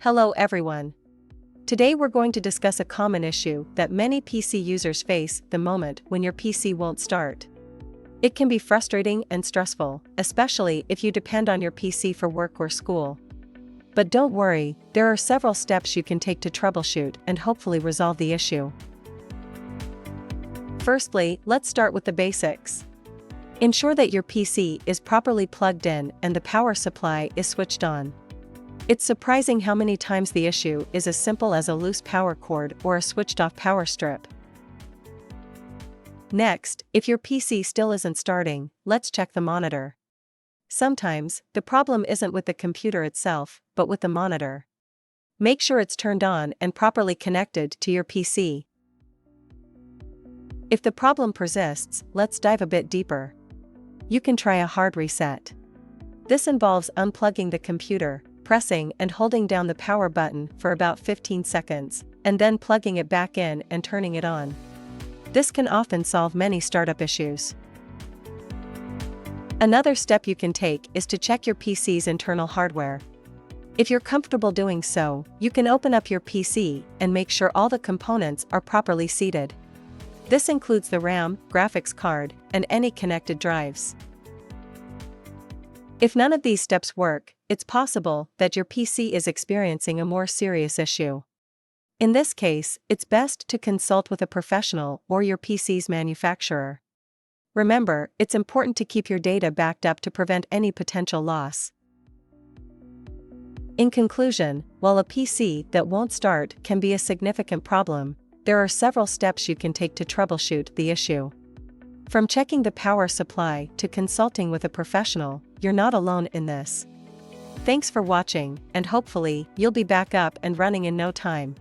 Hello everyone. Today we're going to discuss a common issue that many PC users face the moment when your PC won't start. It can be frustrating and stressful, especially if you depend on your PC for work or school. But don't worry, there are several steps you can take to troubleshoot and hopefully resolve the issue. Firstly, let's start with the basics. Ensure that your PC is properly plugged in and the power supply is switched on. It's surprising how many times the issue is as simple as a loose power cord or a switched-off power strip. Next, if your PC still isn't starting, let's check the monitor. Sometimes, the problem isn't with the computer itself, but with the monitor. Make sure it's turned on and properly connected to your PC. If the problem persists, let's dive a bit deeper. You can try a hard reset. This involves unplugging the computer, pressing and holding down the power button for about 15 seconds, and then plugging it back in and turning it on. This can often solve many startup issues. Another step you can take is to check your PC's internal hardware. If you're comfortable doing so, you can open up your PC and make sure all the components are properly seated. This includes the RAM, graphics card, and any connected drives. If none of these steps work, it's possible that your PC is experiencing a more serious issue. In this case, it's best to consult with a professional or your PC's manufacturer. Remember, it's important to keep your data backed up to prevent any potential loss. In conclusion, while a PC that won't start can be a significant problem, there are several steps you can take to troubleshoot the issue. From checking the power supply to consulting with a professional, you're not alone in this. Thanks for watching, and hopefully, you'll be back up and running in no time.